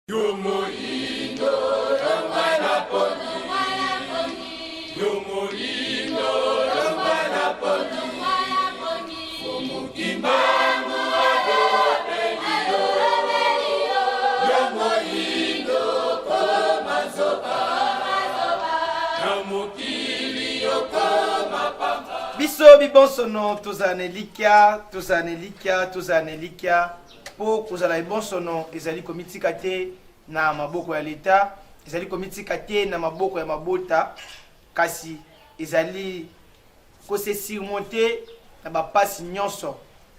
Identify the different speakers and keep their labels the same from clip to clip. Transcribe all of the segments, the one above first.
Speaker 1: Yomo indo lomana poni. Yomo indo lomana poni. Fumu kimbangu adobelio. Yomo indo koma zoba. Namukili yokoma pamba.
Speaker 2: Biso bibonsono tozanelikia po kozala ibonsono ezali komitika te na maboko ya leta, ezali komitika te na maboko ya mabota, kasi ezali kose surmonte na bapasi nyonso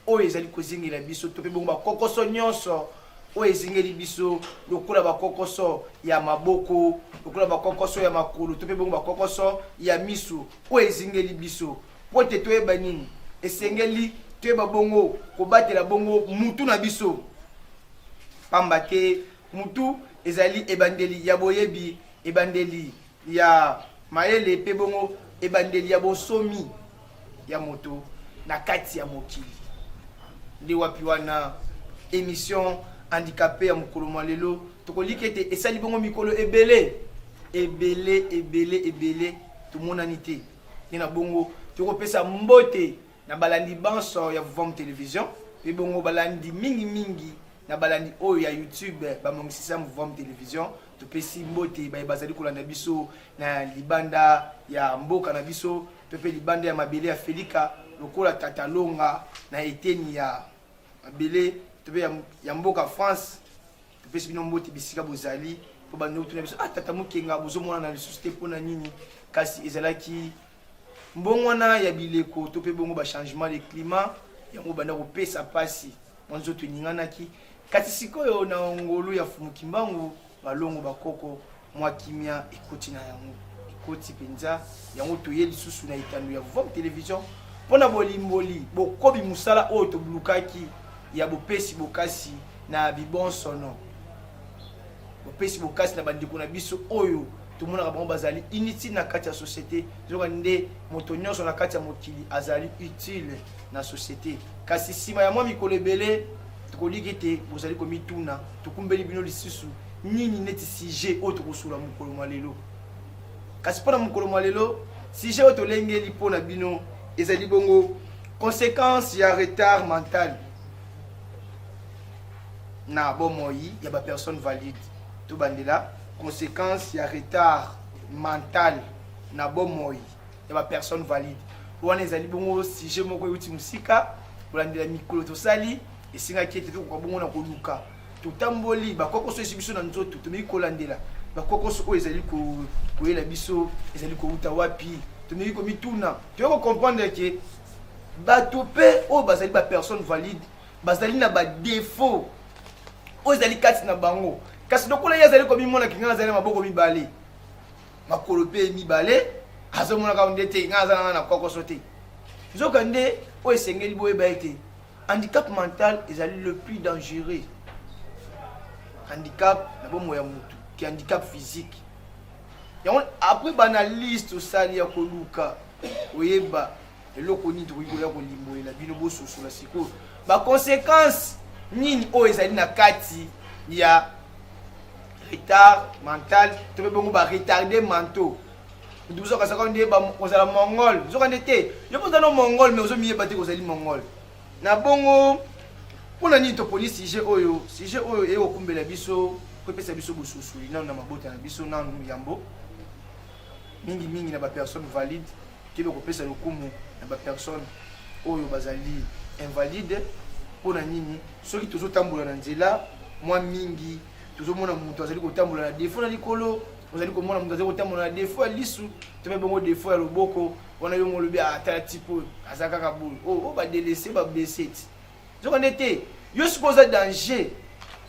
Speaker 2: oyo ezali kozingela biso to pe bongo bakokoso nyonso oyo ezingeli biso lokola bakokoso ya maboko, lokola bakokoso ya makolo to pe bongo bakokoso ya misu oyo ezingeli biso po te toyeba nini esengeli toyeba bongo kobatela bongo mutu na biso pamba te mutu ezali ebandeli ya boyebi, ebandeli ya mayele pe bongo ebandeli ya bosomi ya moto na kati ya mokili. Ndi wapi wana émission handicapé ya mokolo mwa lelo tokoliki ete esali bongo mikolo ebele tomonani te na bongo tokopesa mbote na balandi banso ya Vuvum Television pe bongo balandi mingi na balandi oyo ya YouTube bamongisisa Vuvum Television topesi mbote bazali kolanda biso na libanda ya mboka na biso pe libanda ya mabele ya Felika lokola Tatalonga na eteni ya mabele tope ya mboka France topesi bino mbote bisika bozali po bando tuna biso tata mukenga bozomona na société pona nini kasi ezalaki mbongwana ya bileko to pe bongo ba changement de climat yango banda kopesa pasi mwanzo tuninganaki kati sikoyo na ngolu ya Fumukimbangu balongo bakoko mwa kimia ekoti na yango ekoti penza yango toye lisusu na itando ya Vuvum Television pona bolimboli bokobi musala oyo tobulukaki ya bopesi bokasi na bibonsono bopesi bokasi na bandeko na biso oyo tomonaka bango bazali inutile na kati ya société zoka nde moto nyonso na kati ya mokili azali utile na société kasi sima ya mwa mikolo ebele tokoliki ete bozali komituna tokumbeli bino lisusu nini neti sujet oyo tokosula mokolo mwa lelo kasi mpona mokolo mwa lelo sujet oyo tolengeli mpona bino ezali bongo conséquence ya retard mental na bomoi ya bapersone valide tobandela conséquence ya retard mental na bomoi ya personne valide wana ezali bongo sujet moko euti musika bolandela mikolo tosali esingaki ete tokoka bongo na koluka totamboli bakokoso esi biso na nzoto tomeki kolandela bakokoso oyo ezali koyela biso ezali kouta wapi tomeki komituna toyei kocomprendre ke bato mpe oyo bazali bapersone valide bazali na badefau oyo ezali kati na bango kasi lokola ye azali komimona kinga azali na maboko mibale makolo mpe mibale azomonaka nde te nga azalanga na kokoso te nzoka nde oyo esengeli boyeba ete handicap mental ezali le plus dangereux handicap na bomo ya mutu ki handicap physique yango après banaliste osali ya koluka oyeba eloko nini tokoki koya kolimbolela bino bososola sikoyo baconséquence nini oyo ezali na kati ya retard mental to pe bongo ba retardé mentaux nduzo ka sakon de ba kozala mongol zoka ndete yo kozala mongol mais ozo miye bate kozali mongol na bongo pona ni to police sujet oyo e okumbela biso ko pesa biso bosusu ina na mabota na biso na yambo mingi na ba personne valide kilo ko pesa lokumu na ba personne oyo bazali invalide pona nini soki tozo tambola na nzela mwa mingi tozomona mutu azali kotambola na défaut na likolo ozali komona mutu azali kotambola na défaut ya lisu tope bongo défaut ya loboko wana yo molobi atala tipo aza kaka boule o ba délaisser ba baisser zoka ndete yo suppose danger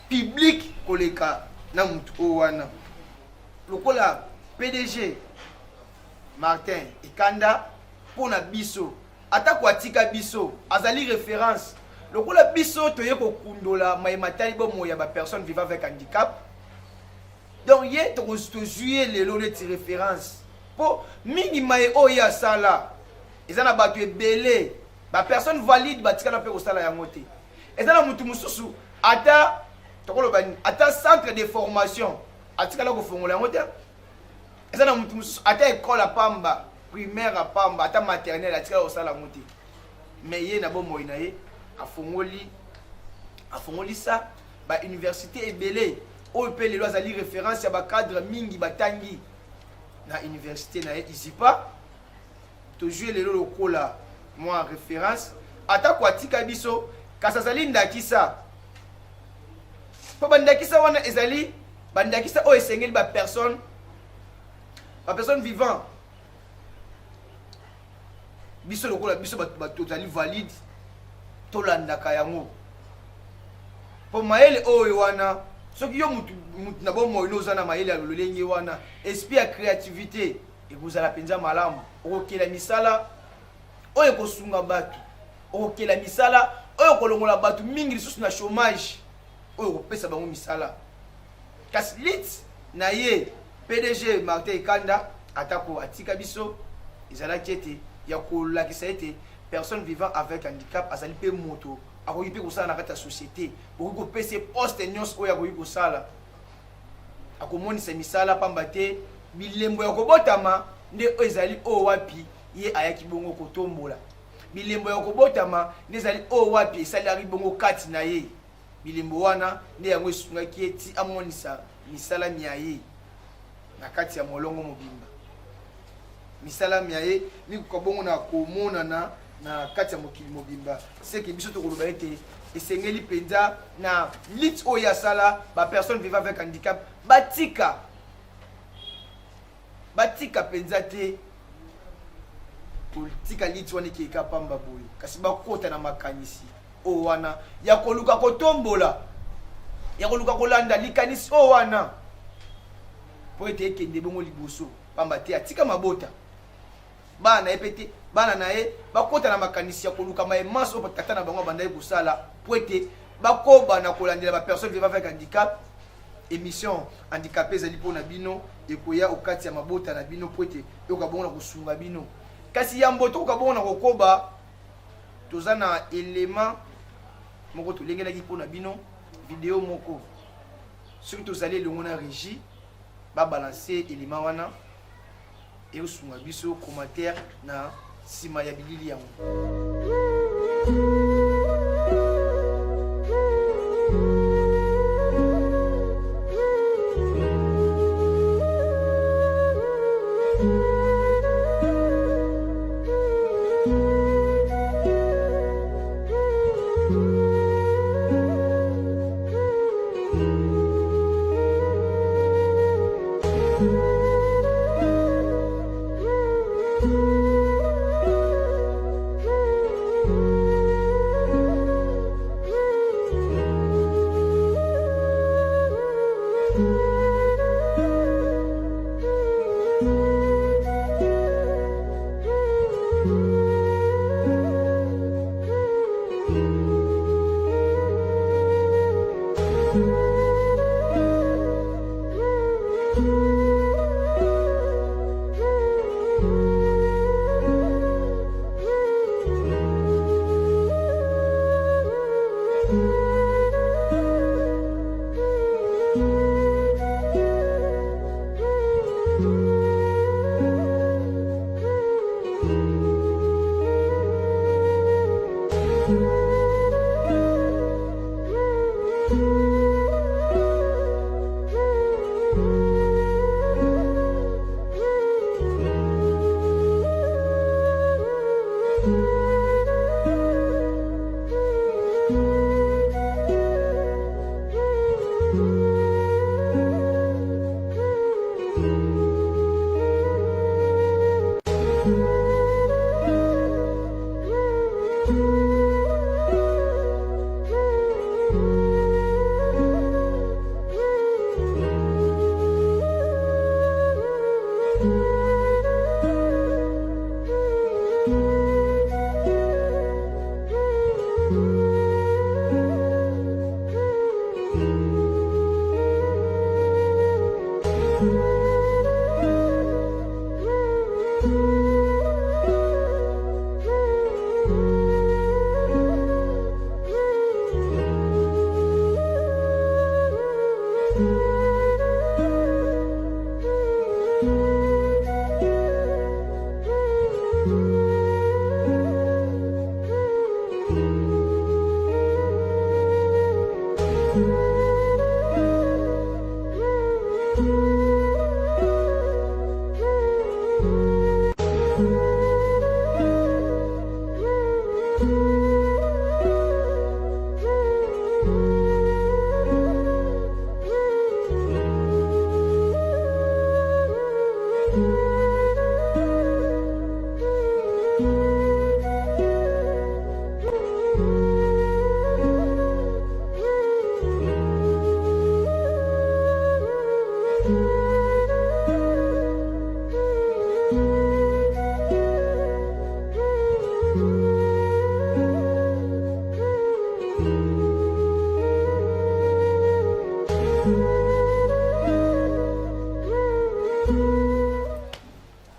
Speaker 2: public koleka na mutu o wana lokola PDG Martin Ekanda pona biso atako atika biso azali référence lokola biso toye kokundola mayematali bomo ya ba personne vivant avec handicap donc ye to jouer lelo neti référence po mingi maye oyo ya sala ezana bato ebele ba personne valide batika na pe ko sala yango te ezana mutu mususu ata tokolo bani ata centre centre de formation atikala kofongola yango te eza na mutu mosusu ata école à pamba primaire à pamba ata maternelle atikala kosala yango te mais ye na bomoi na ye afongoli ça ba université ebele oyo mpe lelo azali référence ya bacadre mingi batangi na université na ye isipa tozwi lelo lokola mwa référence atako atika biso kasi azali ndakisa mpo bandakisa wana ezali bandakisa oyo esengeli bapersone vivant biso lokola biso tozali valide tolandaka yango mpo mayele oyo wana soki yo mutu na bomoi oza na mayele ya lolenge wana esprit ya créativité ekozala mpenza malamu okokela misala oyo ekosunga bato okokela misala oyo kolongola bato mingi lisusu na chômage oyo kopesa bango misala kasi lit na ye PDG Martin Ekanda atako atika biso ezalaki ete ya kolakisa ete personne vivant avec handicap azali mpe moto akoki mpe kosala na kati ya société okoki kopesa poste nyonso oyo akoki kosala akomonisa misala pamba te bilembo ya kobotama nde oyo ezali oyo wapi ye ayaki bongo kotombola bilembo ya kobotama nde ezali oyo wapi esalaki bongo kati na ye bilembo wana nde yango esungaki ye ti amonisa misalami ya ye na kati ya molongo mobimba misalami ya ye mikoka bongo na komonana na kati ya mokili mobimba seke biso tokoloba ete esengeli mpenza na lit oyo asala bapersone vivant avec handicap batika mpenza te kotika lit wana ekeka pamba boye kasi bakota na makanisi oyo wana ya koluka kotombola ya koluka kolanda likanisi oyo wana po ete ekende bongo liboso pamba te atika mabota bana na ye pe te bana na ye bakota na makanisi ya koluka maemanse oyo tata na bango bandaki kosala po ete bakoba na kolandela bapersone vivant avec handicap émission handicapé ezali mpo na bino ekoya okati ya mabota na bino po ete eyoka bongo na kosunga bino kasi ya mboto okoka bongo na kokoba toza na élément moko tolengelaki mpo na bino video moko soki tozali elongo na régie babalanse élément wana eyosunga biso commentaire na nsima ya bilili yango.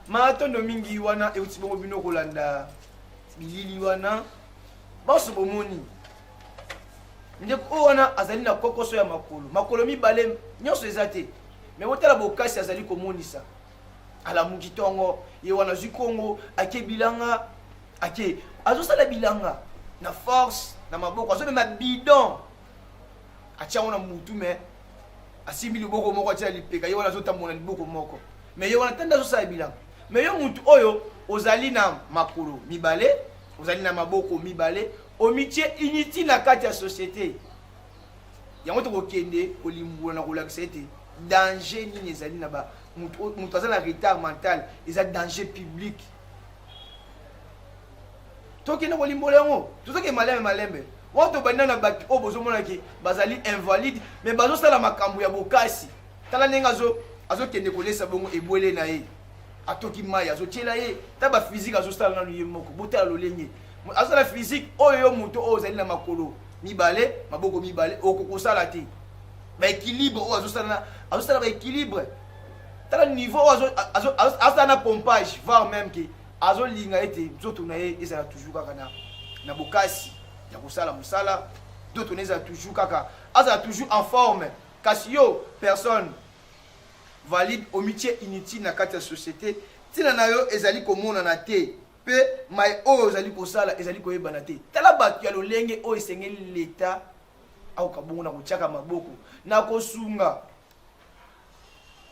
Speaker 2: Matondo mingi wana euti bongo bino kolanda bilili wana baso bomoni ndeko wana azali na kokoso ya makolo mibale nyonso ezate me botala bokasi azali komonisa ala mukitongo ye wana zikongo ake bilanga ake azosala bilanga na force na maboko azomema bidon atia wana mutu me asimbi liboko moko atia lipeka ye wana azotambola liboko moko me ye wana tanda azosala bilanga me yo mutu oyo ozali na makolo mibale ozali na maboko mibale omitie initi na kati ya société yango tokokende kolimbola na kolakisa ete danger nini ezali na ba mutu aza na retard mental eza danger public tokende kolimbola yango tozoke malembe wana tobanda na bato oyo bozomonaki bazali invalide me bazosala makambo ya bokasi tala ndenge azokende kolesa bongo ebwele na ye atoki mai azotiela ye ta baphysique azosala nanu ye moko botala lolenge azosala physique oyo moto oyo ozali na makolo mibale maboko mibale okokosala te baéquilibre oyo azosala baéquilibre tala niveau oyo azosala na pompage voire même ke azolinga ete nzoto na ye ezala toujours kaka na bokasi ya kosala mosala nzoto na ezala toujours kaka azala toujours en forme kasi yo personne valide omitie inutile na kati ya société tina na yo ezali komonana te pe mai oyo ezali kosala ezali koyebana te tala bato ya lolenge oyo esengeli leta akoka bongo na kotiaka maboko na kosunga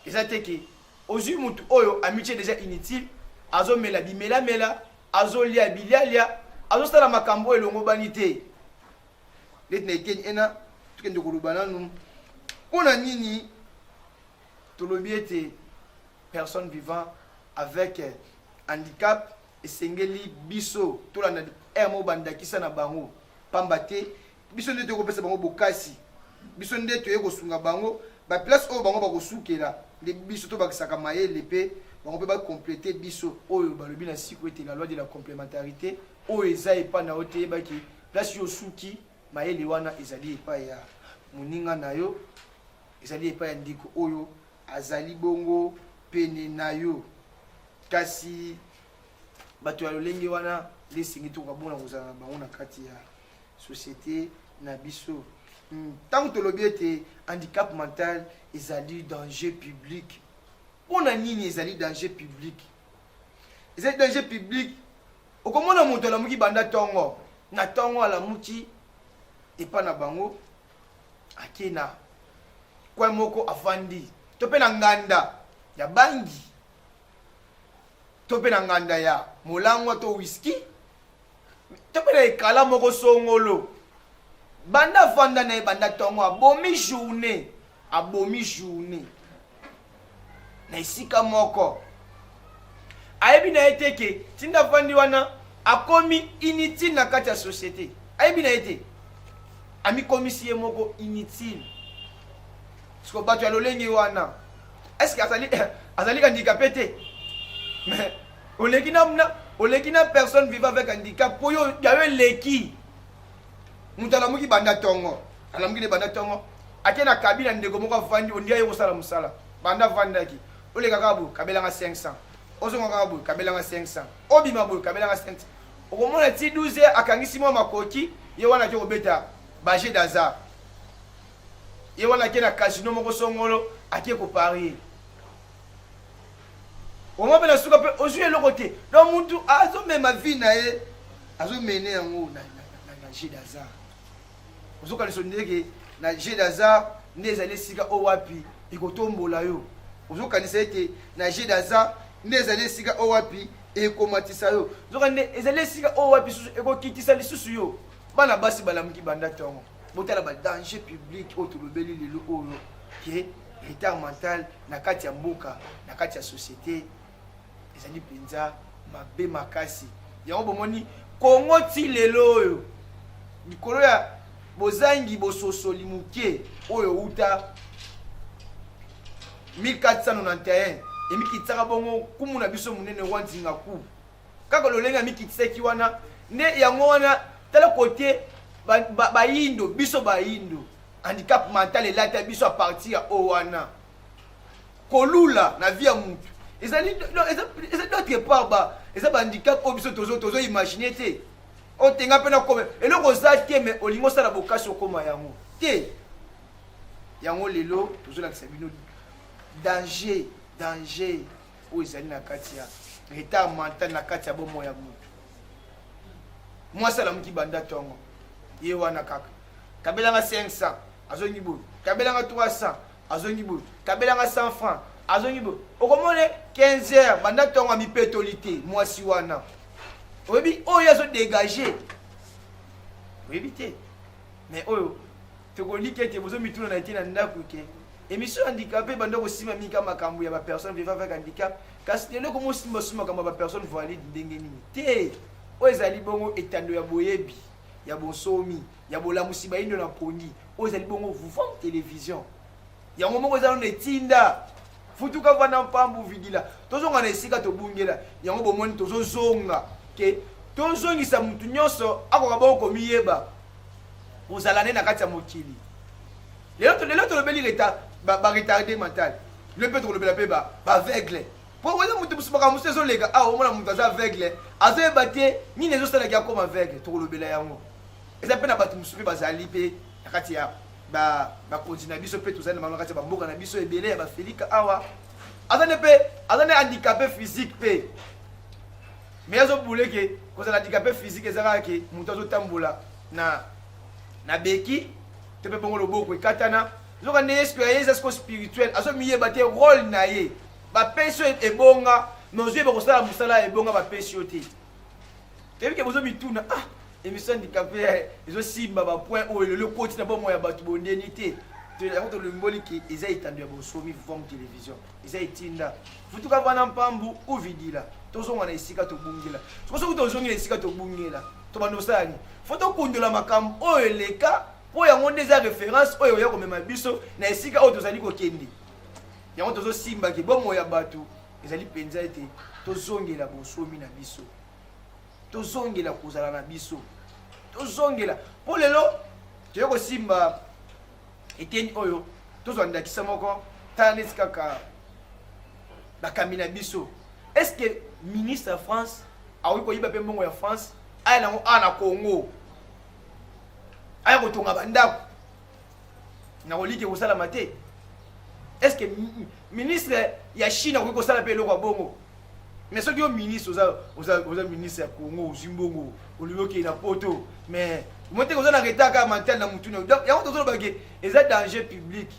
Speaker 2: eza te ke ozwi mutu oyo amitie deja inutile azomela bimelamela azolia bilialia azosala makambo oyo elongo bani te leti na ekeni ena tukende koloba nanu mpona nini tolobi ete personne vivant avec handicap esengeli biso tolanda mo bandakisa na bango pamba te biso nde tokopesa bango bokasi biso nde toye kosunga bango baplace oyo bango bakosukela nde biso tobakisaka mayele mpe bango mpe bakomplete biso oyo balobi na siko ete la loi de la complémentarité oyo eza epa na yo te yebaki place yo osuki mayele wana ezali epai ya moninga na yo ezali epai ya ndiko oyo azali bongo pene na yo kasi bato ya lolenge wana lesingi tokabona kozala na bango na kati ya société na biso ntango tolobi ete handicap mental ezali danger public mpona nini ezali danger public ezali danger public okomona moto alamuki banda ntongo na ntongo alamuki epa na bango ake na kwe moko afandi to pe na nganda ya bangi to pe na nganda ya molangwa to whisky to pe na ekala moko songolo banda fanda na banda tongo abomi journée na esika moko ayebi na ete ke tinda fandi wana akomi inutile na kati ya société ayebi na ete amikomisi ye moko inutile siko bato ya lolenge wana est-ce que azali handicapé te mais oleki na personne vivant avec handicap po yo ya yo eleki mutu alamuki banda tongo ake na kabila ndeko moko avandi ondia ye kosala mosala banda vandaki oleka kaka boye kabelanga 500 ozonga kaka boye kabelanga 500 obima boye kabelanga 500 okomona ti 12 heures akangisi mwa makoki ye wana ake kobeta baje d'hasard ye wana ake na casino moko songolo ake koparie omo mpe na suka mpe ozwi eloko te donc mutu azomema vie na ye azomene yango na jeu d'hasard ozokanisa ndenge na jeu d'hasard nde ezali esika oyo wapi ekotombola yo ozokanisa ete na jeu d'hasard nde ezali esika oyo wapi ekomatisa yo ozoka nde ezali esika oyo wapi susu ekokitisa lisusu yo bana basi balamuki banda ntongo botala badanger public oyo tolobeli lelo oyo ke retard mental na kati ya mboka na kati ya société ezali mpenza mabe makasi yango bomoni kongo ti lelo oyo likolo ya bozangi bososoli moke oyo uta 1491 emikitaka bongo kumu na biso munene wa nzinga ku kaka lolenga mikitisaki wana nde yango wana tala kote bayindo biso bayindo handicap mental elata biso à partir ya owana kolula na vie ya mutu ezali d'autre part ba eza ba handicap o biso tozo imaginer te o tenga pena comme eloko za te mais olingo sala bokasi okoma yango te yango lelo tozo la bino danger o ezali na kati ya retard mental na kati ya bomo ya mutu mwasi alamuki banda tongo ye wana kaka kabelanga 500 azongi boye kabelanga 300 azongi boye kabelanga 100 francs azongi boye okomone 15 heures banda tongo amipetoli te mwasi wana oyebi oyo azodégage oyebi te mais oyo tokoliki ete bozomituna na ete na ndako ke émission handicapé banda kosima mika makambo ya bapersone vivant avec handicap kasi lelo komosimba makambo ya bapersone valide ndenge nini te oyo ezali bongo etando ya boyebi ya bonsomi ya bolamusi bayindo na poni oyo ezali bongo vuvant télévision yango moko ezali na etinda futuka vana mpambu vidila tozonga na esika tobungela yango bomoni tozozonga ke tozongisa mutu nyonso akoka bongo komiyeba ozala ne na kati ya mokili lelo tolobeli baretardé mental le mpe tokolobela mpe baaveugle po weza mutu musumaka musu ezoleka awa omona mutu aza aveugle azoyeba te nini ezosalaki akoma aveugle tokolobela yango eza mpe na bato mosusu mpe bazali mpe na kati ya bakonzi na biso mpe tozali na bango na kati ya bamboka na biso ebele ya bafelika awa aza ne handicapé physique mpe me azobuleke kozala handicapé physique ezalaka ke moto azotambola na beki te mpe bongo loboko ekatana zoka nde esprit ye eza siko spirituel azomiyeba te rôle na ye bapesi yo ebonga me ozoyeba kosala mosala ya ebonga bapesi yo te tebike bozomituna émission handicapé ezosimba bapoint oyo lelo koti na bomo ya bato bondeni te yango tolomboli ke eza etando ya bosomi vom télévision eza etinda futuka vana mpambu uvidila tozonga na esika tobungela soki tozongi na esika tobungela tobanda osala nini fo tokundola makambo oyo eleka mpo yango nde eza référence oyo oya komema biso na esika oyo tozali kokende yango tozosimba ke bomo ya bato ezali mpenza ete tozongela bosomi na biso tozongela kozala na biso tozongela mpo lelo toye kosimba eteni oyo tozwa ndakisa moko tala neti kaka bakambi na biso est ce que ministre ya France akoki koyiba mpe mbongo ya France aya nango awa na Congo aya kotonga bandako na koliki kosalama te est ce que ministre ya Chine akoki kosala mpe eloko ya bongo mais soki yo ministre oza ministre ya Congo ozwi mbongo olingi okei na poto mais mote koza na retard kaka mental na mutu donc yango tozolobake eza danger public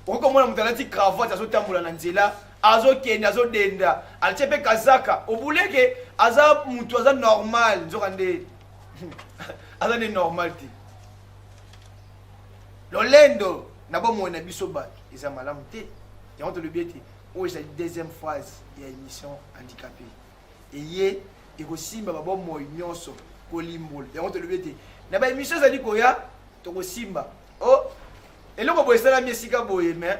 Speaker 2: okoki komona moto alati cravate azotambola na nzela azokende azodenda atie mpe kazaka obuleke aza mutu aza normal nzoka nde aza nde normal te lolendo na bomoi na biso bato eza malamu te yango tolobi ete oyo ezali deuxième phase ya émission handicapé eye ekosimba babomoi nyonso kolimbola yango tolobi ete na baémission ezali koya tokosimba eloko boye esalami esika boye mais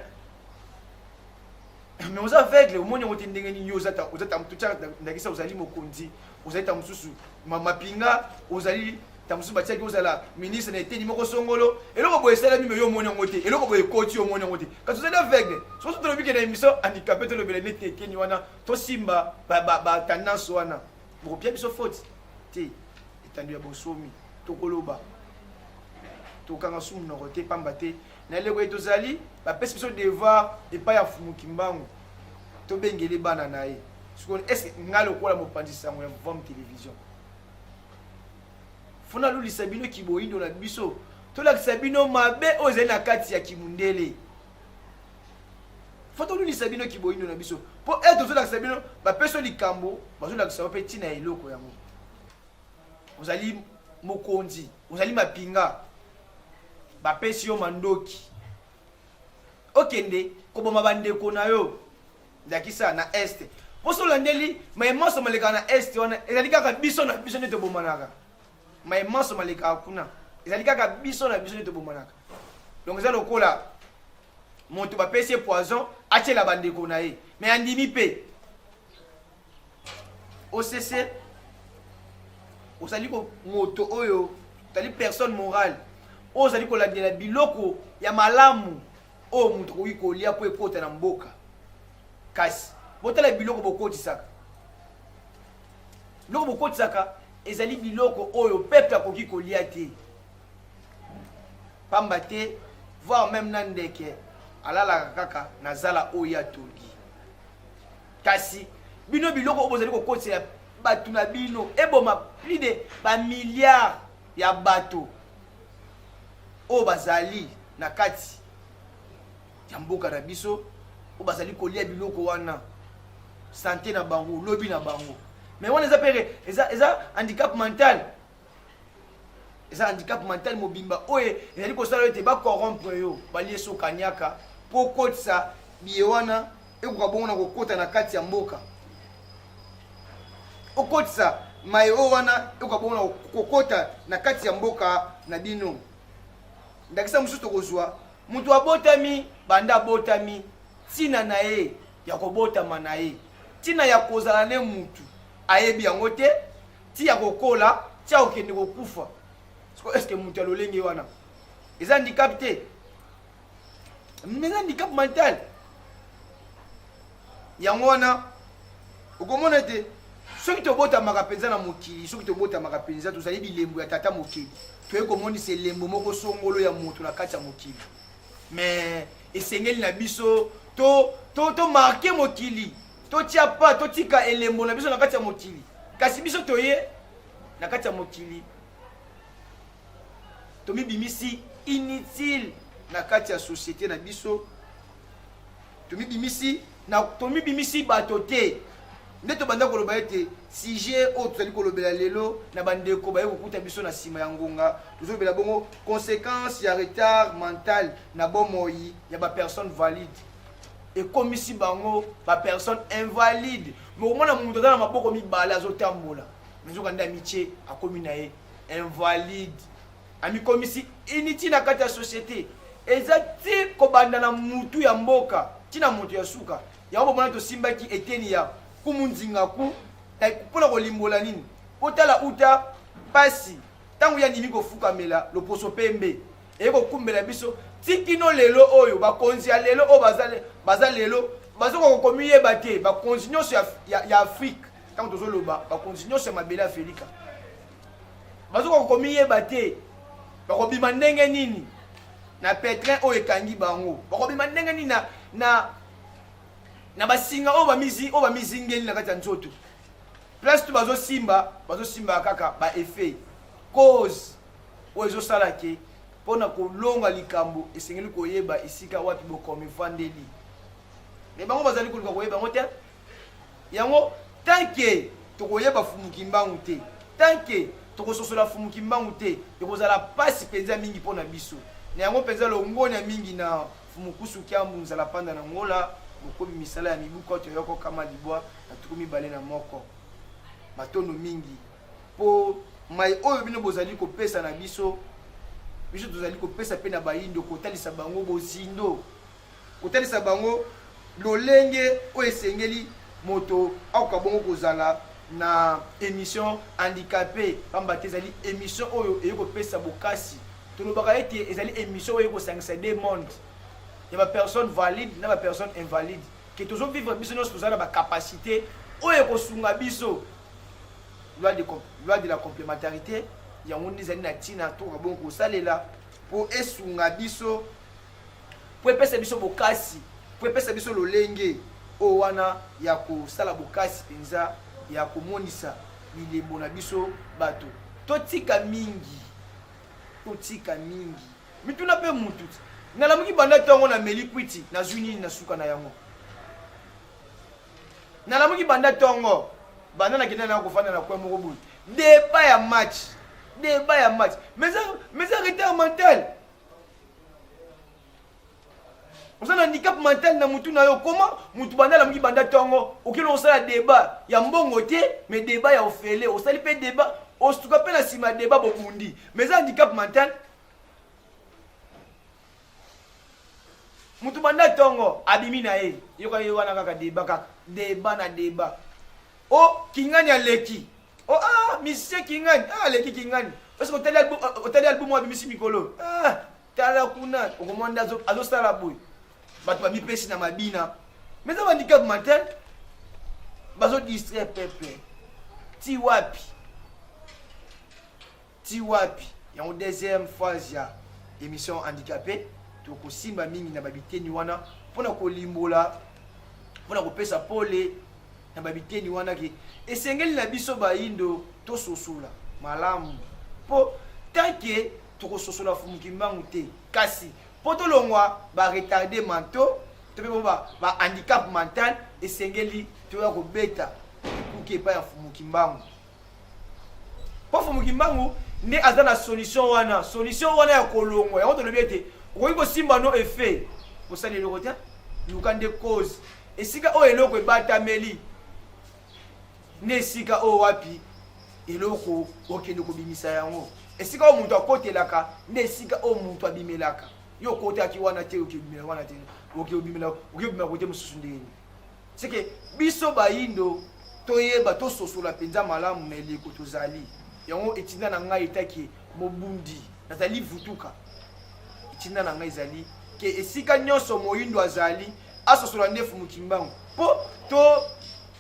Speaker 2: oza aveugle omoni yango te ndenge nini ndakisa ozali mokonzi ozali ta mosusu mapinga ozali ta mosusu batiaki ozala ministre na eteni moko songolo eloko boye esalami me yo omoni yango te eloko boye ekoti yo omoni yango te kasi ozali aveugle soso tolobike na émission handicapé tolobela neti ekeni wana tosimba batendance wana bokopia biso faute te etando ya bosomi tokoloba tokanga sumu noko te pamba te na eleko ete tozali bapesi biso devoir epai ya fumuki mbangu tobengeli bana na ye sikoni estce nga lokola mopanzi sango ya vom télévision fona lulisa bino kiboyindo na biso tolakisa bino mabe oyo ezali na kati ya kimundele fo tolulisa bino kiboyindo na biso mpo ete tozolakisa bino bapesi likambo bazolakisa mpe ntina ya eloko yango ozali mokonzi ozali mapinga bapesi yo mandoki okende koboma bandeko na yo ndakisa na este mpo so olandeli maemanso malekaka na este wana ezali kaka biso na biso nde tobomanaka maemanso malekaka kuna ezali kaka biso na biso nde tobomanaka donc eza lokola moto bapesi ye poison atiela bandeko na ye me andimi mpe osese ozali moto oyo ozali personne morale ozali kolandela biloko ya malamu oyo mutu koki kolia po ekota na mboka. Kasi botala biloko bokotisaka, biloko bokotisaka ezali biloko oyo peuple akoki kolia te. Pamba te voire même na ndeke alalaka kaka na zala oyo ya togi. Kasi bino biloko oyo bozali kokotisa bato na bino eboma plus de ba milliards ya bato oyo bazali na kati ya mboka na biso oyo bazali kolia biloko wana santé na bango, lobi na bango. Mais wana eza pere eza handicap mental. Eza handicap mental mobimba oyo ezali kosala ete bacorrompre yo balie so kanyaka po kotisa biye wana ekoka bongo na kokota na kati ya mboka. Okotisa mai oyo wana ekoka bongo na kokota na kati ya mboka na bino. Ndakisa mosusu tokozwa mutu abotami banda abotami tina na ye ya kobotama na ye, tina ya kozala ne mutu ayebi yango te, ti ya kokola ti ya kokende kokufa. Est-ce que mutu alolenge wana eza handicap te? Mais eza handicap mental. Yango wana okomona ete soki tobotamaka mpenza na mokili, soki tobotamaka mpenza tozali bilembo ya tata mokili, toye komonisa elembo moko songolo ya moto na kati ya mokili. Mais esengeli na biso to marke mokili, totia pa totika elembo na biso na kati ya mokili. Kasi biso toye na kati ya mokili tomibimisi inutile na kati ya société na biso, tomibimisi bato te. Nde tobanda koloba ete sujet oyo tozali kolobela lelo na bandeko baye kokuta biso na nsima ya ngonga, tozolobela bongo conséquence ya retard mental na bomoi ya bapersone valide ekomisi bango bapersone invalide. Mokomona moto aza na maboko mibale azotambola nzoka nde amitié akomi na ye invalide, amikomisi inutile na kati ya société. Eza ti kobanda na mutu ya mboka tina moto ya suka yango bomona tosimbaki eteni ya kumunzinga ku mpona kolimbola nini otala uta pasi ntango ya ndimi kofukamela loposo pembe eye kokumbela biso tikino lelo oyo bakonzi ya lelo oyo baza lelo bazoka kokomiyeba te. Bakonzi nyonso ya Afrique ntango tozoloba bakonzi nyonso ya mabele Afrika bazoka kokomiyeba te. Bakobima ndenge nini na pétrin oyo ekangi bango, bakobima ndenge nini na basinga oyo bamizingeli na kati ya nzoto. Place tu bazosimba kaka ba effet cause oyo ezosala ke mpona kolonga likambo esengeli koyeba esika wapi bokomi fandeli. Me bango bazali koluka koyeba yango te. Yango tanke tokoyeba fumuki mbangu te, tanke tokososola fumuki mbangu te, ekozala pasi mpenza mingi mpona biso. Na yango mpenza longoni ya mingi na fumukusu kiambu nzala panda na ngola bokobi misala ya mibuka toyoko kama libwa na tukumi bale na moko matono mingi po mai oyo bino bozali kopesa na biso tozali kopesa pe na bayindo kotalisa bango bozindo, kotalisa bango lolenge oyo esengeli moto akoka bongo kozala na émission handicapé. Pamba te ezali émission oyo eyi kopesa bokasi, tolobaka ete ezali émission oyo ekosangisa des mondes ya bapersone valide na bapersone invalide, ke tozovivre biso nyonso tozala na bacapacité oyo ekosunga biso. Loi de la complémentarité yango nde ezali na ntina tokoka bongo kosalela po esunga biso, po epesa biso bokasi, po epesa biso lolenge oyo wana ya kosala bokasi mpenza ya komonisa bilembo na biso bato. Totika mingi mituna mpe mutu nalamuki banda ntongo na meli kwiti nazwi nini na suka na yango. Nalamuki banda ntongo banda nakenda na kofanda na kwe moko boye débat ya match mais ça retard mental. On a un handicap mental na mutu na yo. Comment mutu banda la muki banda tongo okelo osala débat ya mbongo te mais débat ya ofele osali pe débat ostuka pe na sima débat bobundi mais ça handicap mental. Mutu banda tongo abimi na ye yoka yo wana kaka débat na débat. Oh kingani aleki, oh monsieur kingani aleki kingani Est-ce que otali album wa bimisi mikolo tala kuna okomonda azosala boy bato bamipesi na mabina mais ça handicap mental bazo distraire peuple ti wapi yango deuxième phase ya émission handicapé tokosimba mingi na babiteni wana mpona kolimbola mpona kopesa pole na babiteni wana ke esengeli na biso bayindo tososula malamu po tanke tokososola Fumukimbangu te kasi po tolongwa baretarde mentaux to mpe ba handicap mental esengeli toya kobeta ekuke epai ya Fumukimbangu po Fumukimbangu nde aza na solution wana ya kolongwa yango tolobi ete okoki kosimba no effet kosala eloko te luka nde cause esika oyo eloko ebatameli nde esika oyo wapi eloko okende kobimisa yango esika oyo moto akotelaka nde esika oyo moto abimelaka yo okotaki wana te okobimela wana te okobimela kote mosusu ndeni seke biso bayindo toyeba tososola mpenza malamu na eleko tozali yango etinda na ngai etaki mobundi nazali vutuka etinda na ngai ezali ke esika nyonso moyindo azali asosola nde Fumukimbangu po to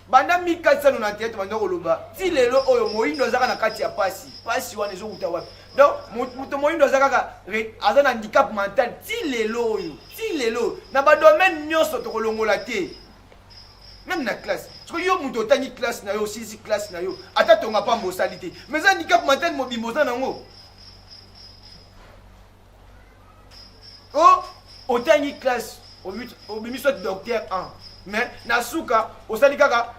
Speaker 2: banda 1497 banda koloba ti lelo oyo moyindo azaka na kati ya pasi wana ezokuta wapi donc moto moyindo azaka aza na handicap mental ti lelo na badomaine nyonso tokolongola te même na classe parce que yo moto otangi classe na yo osisi classe na yo ata tonga pa mbosali te mais handicap mental mobimbo oza nango otangi classe obimi soit docteur 1 mais na suka osali kaka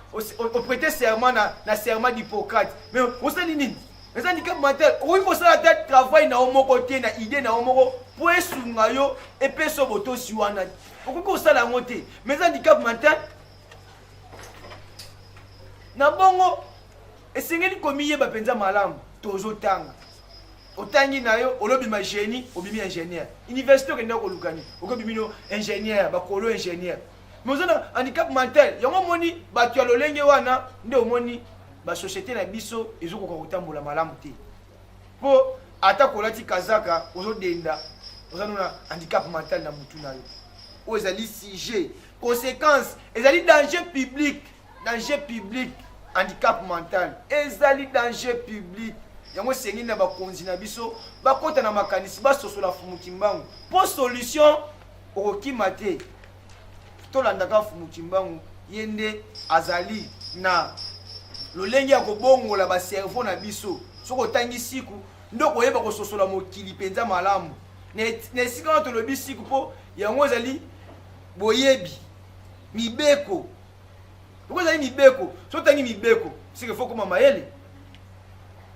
Speaker 2: oprêter serment na serment d'Hippocrate mais osali nini mais handicap mental okoki kosala te travail na yo moko te na idée na yo moko po esunga yo epeso botosi wana okoki kosala yango te mais handicap mental na bongo esengeli komiyeba mpenza malamu tozotanga otangi na yo olobima génie obimi ingénieur université okende kolukani okobimino ingénieur bakolo ingénieur mais ozana handicap mental yango moni bato ya lolenge wana nde omoni basociété na biso ezokoka kotambola malamu te po ata kolati kazaka ozodenda ozanona handicap mental na mutu na yo oyo ezali sujet conséquence ezali danger public handicap mental ezali danger public yango sengi na bakonzi na biso bakota na makanisi basosola Fumukimbangu po solution okokima te tolandaka Fumukimbangu yende azali na lolenge ya kobongola baservo na biso soko otangi siku ndoko oyeba kososola mokili mpenza malamu na esika wana tolobi siku po yango ezali boyebi mibeko oko ezali mibeko so otangi mibeko seke fo koma mayele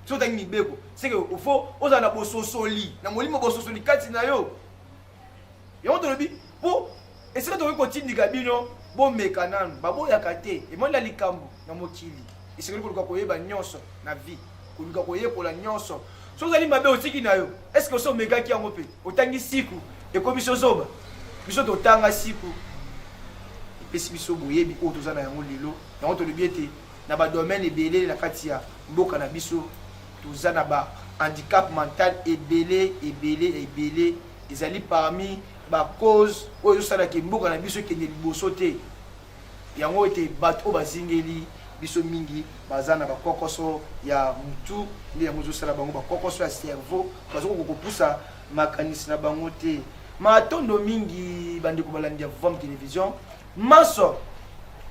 Speaker 2: so otangi mibeko seke ofo ozala na bososoli na molimo bososoli kati na yo yango tolobi po esika tokoki kotindika bino bomeka nanu baboyaka te emonela likambo na mokili esengeli koluka koyeba nyonso na vie koluka koyekola nyonso so ozali mabe otiki na yo eske oso omekaki yango mpe otangi siku ekomi sozoba biso totanga siku epesi biso boyebi oyo toza na yango lelo yango tolobi ete na badomaine ebele na kati ya mboka na biso toza na bahandicap mental ebele ezali parmi bacause oyo ezosalaka mboka na biso ekende liboso te yango ete bato oyo bazingeli biso mingi baza na bakokoso ya mutu nde yango ezosala bango bakokoso ya cerveau bazokoka kopusa makanisi na bango te matondo mingi bandeko balandi ya Vom Télévision maso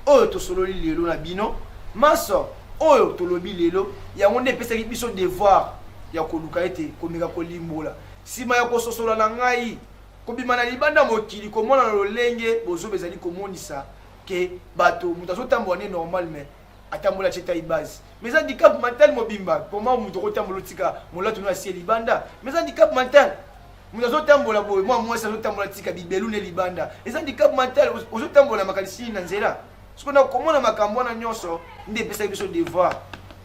Speaker 2: oyo tosololi lelo na bino maso oyo tolobi lelo yango nde epesaki biso devoir ya koluka ete komeka kolimbola nsima ya kososola na ngai kobima na libanda mokili komona na lolenge bozoba ezali komonisa ke bato moto azotambola ne normal mais atambola cheta ibase mais handicap mental mobimba comment moto kotambola tika molatu no asie libanda mais handicap mental moto azotambola boye mwasi azotambola tika bibelu ne libanda ez handicap mental ozotambola makanisi na nzela sikoyo komona makambo wana nyonso nde epesaki biso devoir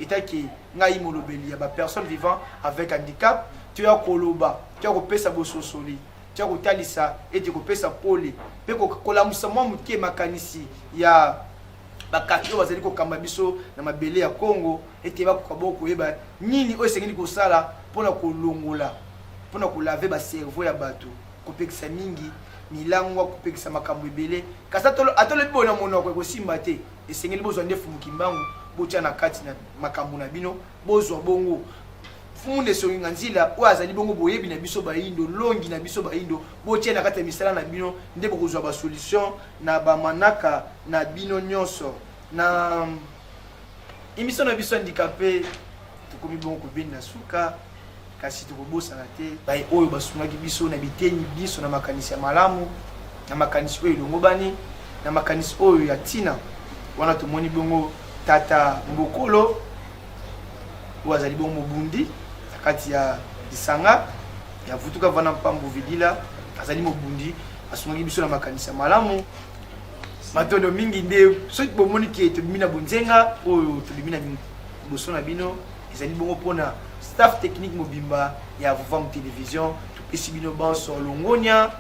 Speaker 2: etaki ngai molobeli ya bapersone vivant avec handicap toya koloba toya kopesa bososoli toya kotalisa ete kopesa pole mpe kolamusa mwa moke makanisi ya bakati oyo bazali kokamba biso na mabele ya Congo ete bakoka bokoyeba nini oyo esengeli kosala pona kolongola pona kolave ba cerveau ya bato kopekisa mingi milangwa kopekisa makambo ebele kasi atolo bona monoko ekosimba te esengeli bozwa nde fumu kimbangu botia na kati na makambo na bino bozwa bongo fumu nde songinga nzila oyo azali bongo boyebi na biso bayindo longi na biso bayindo botia na kati ya misala na bino nde bokozwa basolution na bamanaka na bino nyonso na émission na biso handicapé tokomi bongo kobeni na suka kasi tokobosana te bai oyo basungaki biso na biteni biso na makanisi ya malamu na makanisi oyo elongo bani na makanisi oyo ya ntina wana tomoni bongo tata Mbokolo oyo azali bongo mobundi na kati ya lisanga ya vutuka vana mpambo vidila azali mobundi asungaki biso na makanisi ya malamu matondo mingi nde soki bomoni ke tobimi na bonzenga oyo tobimi na liboso na bino ezali bongo mpona staff technique mobimba ya Vuvam Télévision topesi bino banso longonia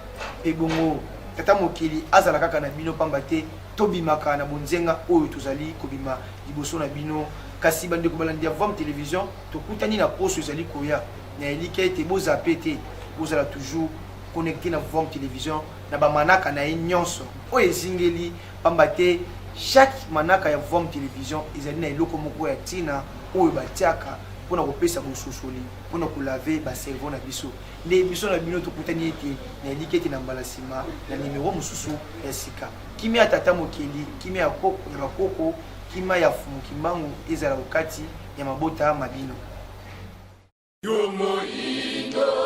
Speaker 2: mpe bongo tata mokili azala kaka na bino pamba te tobimaka na bonzenga oyo tozali kobima liboso na bino kasi bandeko balandi ya Vuvam Télévision tokutani na poso ezali koya na elika ete bozape te bozala toujours connecté na Vuvam Télévision na bamanaka na ye nyonso oyo ezingeli pamba te chaque manaka ya Vuvam Télévision ezali na eloko moko ya ntina oyo batiaka mpona kopesa bososoli mpona kolave baserveau na biso nde biso na bino tokutani ete na elika ete na mbala nsima na nimero mosusu ya sika kimia ya tata mokeli kimia ya bakoko kimia ya fumu kimbangu ezala kokati ya mabota mabino
Speaker 1: Yo moindo